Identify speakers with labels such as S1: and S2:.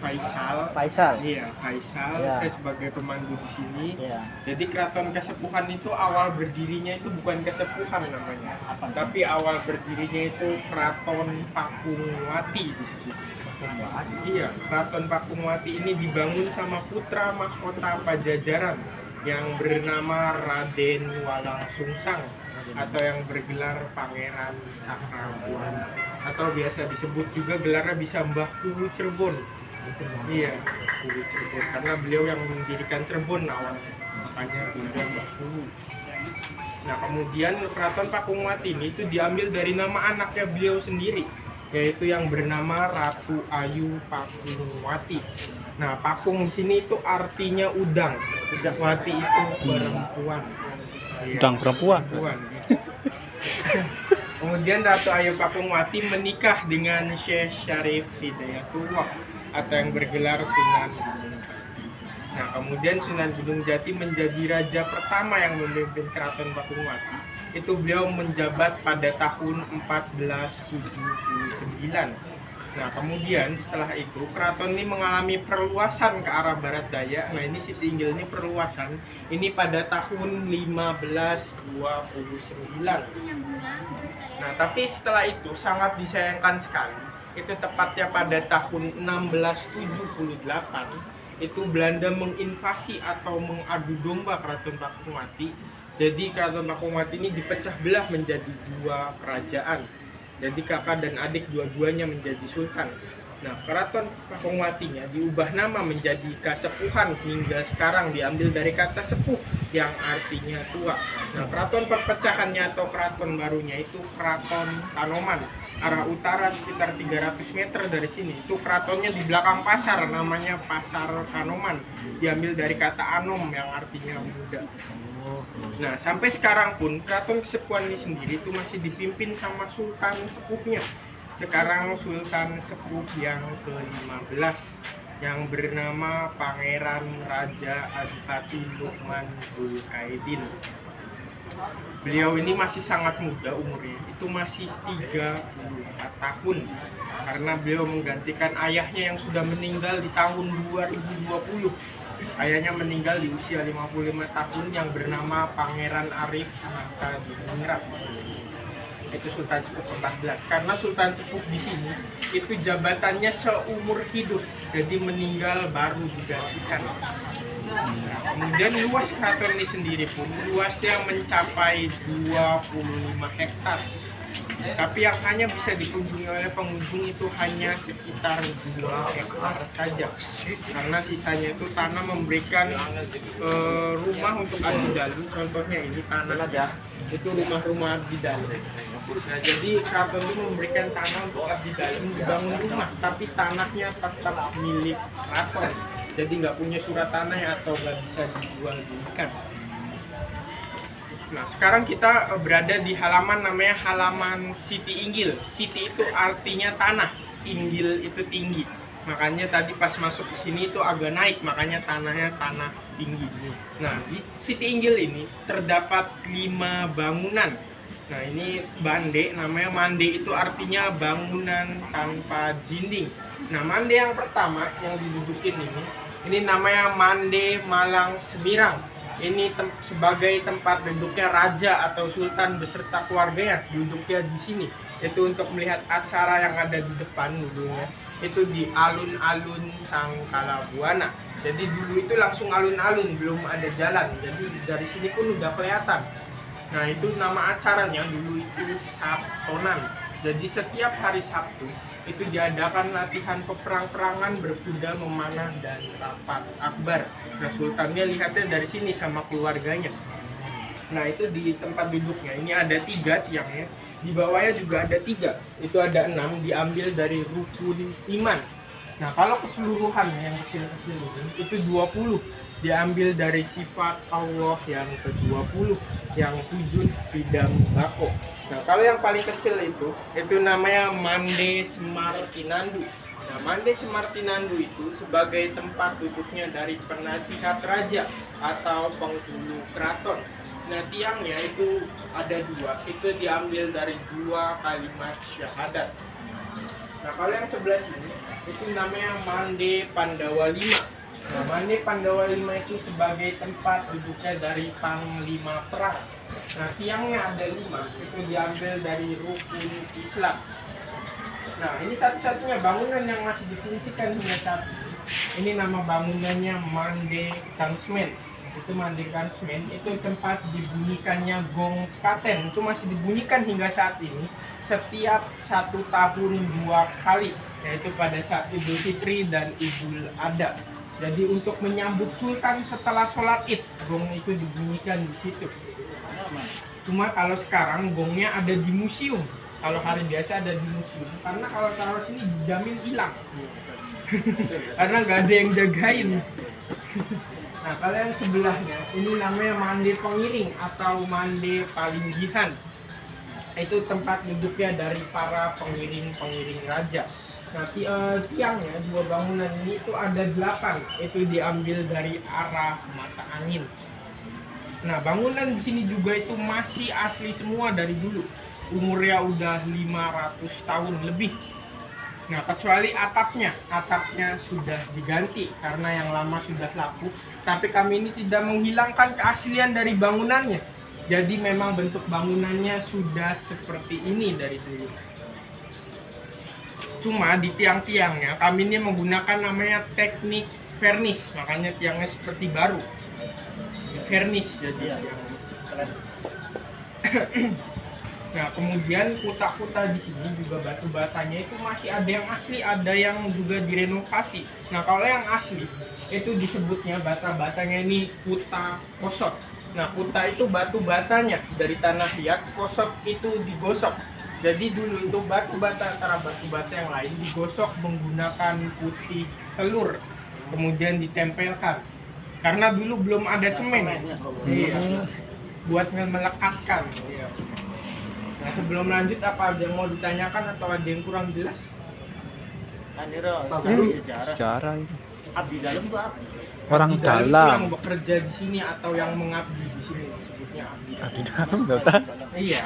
S1: Faisal.
S2: Faisal.
S1: Iya, Faisal.
S2: Ya.
S1: Saya sebagai pemandu di sini.
S2: Ya.
S1: Jadi Keraton Kasepuhan itu awal berdirinya itu bukan Kasepuhan namanya,
S2: Apa?
S1: tapi awal berdirinya itu Keraton Pakungwati disebut. Iya, Keraton Pakungwati ini dibangun sama putra mahkota Pajajaran yang bernama Raden Walang Sungsang atau yang bergelar Pangeran Cakrabuana atau biasa disebut juga gelarnya bisa Mbah Kuwu Cirebon. Iya, Kuwu Cirebon karena beliau yang mendirikan Cirebon awalnya, makanya beliau Mbah Kuwu. Nah, kemudian Keraton Pakungwati ini itu diambil dari nama anaknya beliau sendiri, yaitu yang bernama Ratu Ayu Pakungwati. Nah, Pakung di sini itu artinya udang. Wati itu perempuan. Iya,
S3: Udang perempuan.
S1: Kemudian Ratu Ayu Pakungwati menikah dengan Syekh Syarif Hidayatullah atau yang bergelar Sunan Gunung Jati. Nah, kemudian Sunan Gunung Jati menjadi raja pertama yang memimpin Keraton Pakungwati. Itu beliau menjabat pada tahun 1479. Nah, kemudian setelah itu keraton ini mengalami perluasan ke arah barat daya. Nah, ini Siti Inggil ini perluasan ini pada tahun 1529. Nah, tapi setelah itu sangat disayangkan sekali. Itu tepatnya pada tahun 1678 itu Belanda menginvasi atau mengadu domba Keraton Pakungwati. Jadi Keraton Pakungwati ini dipecah belah menjadi dua kerajaan. Jadi kakak dan adik dua-duanya menjadi sultan. Nah, Keraton Pakungwatinya diubah nama menjadi Kasepuhan hingga sekarang diambil dari kata sepuh yang artinya tua. Nah, keraton perpecahannya atau keraton barunya itu Keraton Kanoman. Arah utara sekitar 300 meter dari sini. Itu keratonnya di belakang pasar, namanya Pasar Kanoman. Diambil dari kata anom yang artinya muda. Nah, sampai sekarang pun Keraton Kasepuhan ini sendiri itu masih dipimpin sama sultan sepuhnya. Sekarang sultan sepuh yang ke-15 yang bernama Pangeran Raja Adipati Lukman Zulkaidin. Beliau ini masih sangat muda umurnya, itu masih 34 tahun. Karena beliau menggantikan ayahnya yang sudah meninggal di tahun 2020. Ayahnya meninggal di usia 55 tahun yang bernama Pangeran Arif Diningrat. Itu Sultan Sepuh ke-14. Karena Sultan Sepuh di sini itu jabatannya seumur hidup, jadi meninggal baru digantikan. Nah, kemudian luas keraton ini sendiri pun luasnya mencapai 25 hektar. Tapi yang hanya bisa dikunjungi oleh pengunjung itu hanya sekitar 2 hektar saja. Karena sisanya itu tanah memberikan rumah untuk abdi dalu. Contohnya ini tanah itu rumah-rumah abdi dalu. Nah, jadi keraton itu memberikan tanah untuk abdi dalu dibangun rumah, tapi tanahnya tetap milik keraton. Jadi nggak punya surat tanah atau nggak bisa dijual belikan. Nah, sekarang kita berada di halaman namanya halaman Siti Inggil. Siti itu artinya tanah, Inggil itu tinggi. Makanya tadi pas masuk ke sini itu agak naik, makanya tanahnya tanah tinggi. Nah, di Siti Inggil ini terdapat 5 bangunan. Nah, ini bande, namanya mande itu artinya bangunan tanpa dinding. Nah, mande yang pertama yang didudukin ini namanya Mande Malang Semirang. Ini sebagai tempat duduknya raja atau sultan beserta keluarganya, duduknya di sini. Itu untuk melihat acara yang ada di depan dulunya. Itu di alun-alun Sangkalabuana. Jadi dulu itu langsung alun-alun, belum ada jalan. Jadi dari sini pun udah kelihatan. Nah, itu nama acaranya dulu itu Sabtonan. Jadi setiap hari Sabtu itu diadakan latihan peperang-perangan, berkuda, memanah, dan rapat akbar. Nah, sultannya lihatnya dari sini sama keluarganya. Nah, itu di tempat duduknya ini ada 3 tiangnya, di bawahnya juga ada 3, itu ada 6, diambil dari rukun iman. Nah, kalau keseluruhan yang kecil-kecil itu 20, diambil dari sifat Allah yang ke-20, yang Tujun Pidam Bako. Nah, kalau yang paling kecil itu namanya Mande Semar Tinandu. Nah, Mande Semar Tinandu itu sebagai tempat duduknya dari penasihat raja atau penghulu keraton. Nah, tiangnya itu ada 2, itu diambil dari 2 kalimat syahadat. Nah, kalau yang sebelah sini itu namanya Mande Pandawa 5. Nah, Mande Pandawa 5 itu sebagai tempat duduknya dari Panglima Perang. Nah, tiangnya ada 5, itu diambil dari rukun Islam. Nah, ini satu-satunya bangunan yang masih difungsikan hingga saat ini. Ini nama bangunannya Mande Kansmen. Itu Mande Kansmen, itu tempat dibunyikannya gong sekaten. Itu masih dibunyikan hingga saat ini setiap 1 tahun 2 kali, yaitu pada saat Idul Fitri dan Idul Adha. Jadi untuk menyambut Sultan setelah sholat Id, gong itu dibunyikan di situ. Cuma kalau sekarang gongnya ada di museum. Kalau hari biasa ada di museum. Karena kalau taruh sini dijamin hilang. Karena nggak ada yang jagain. Nah, kalau yang sebelahnya ini namanya Mande Pengiring atau Mande Palinggihan. Itu tempat duduknya dari para pengiring-pengiring raja. Nah, tiangnya 2 bangunan ini itu ada 8, itu diambil dari arah mata angin. Nah, bangunan di sini juga itu masih asli semua dari dulu. Umurnya udah 500 tahun lebih. Nah, kecuali atapnya sudah diganti karena yang lama sudah lapuk. Tapi kami ini tidak menghilangkan keaslian dari bangunannya. Jadi memang bentuk bangunannya sudah seperti ini dari dulu. Cuma di tiang-tiangnya kami ini menggunakan namanya teknik vernis, makanya tiangnya seperti baru. Vernis jadi. Nah, kemudian kuta-kuta di sini juga batu batanya itu masih ada yang asli, ada yang juga direnovasi. Nah, kalau yang asli itu disebutnya bata-batanya ini kuta kosot. Nah, kuta itu batu batanya dari tanah liat, kosot itu digosok. Jadi dulu untuk batu bata antara batu bata yang lain digosok menggunakan putih telur, kemudian ditempelkan. Karena dulu belum ada semen. Iya. Buat melekatkan. Iya. Nah, sebelum lanjut apa ada yang mau ditanyakan atau ada yang kurang jelas?
S2: Sejarah itu.
S3: Abdi dalam tuh apa?
S2: Orang
S1: Abdi dalam itu
S2: dalam.
S1: yang bekerja di sini atau yang mengabdi di sini disebutnya abdi dalam.
S2: Abdi dalam enggak tahu.
S1: Iya.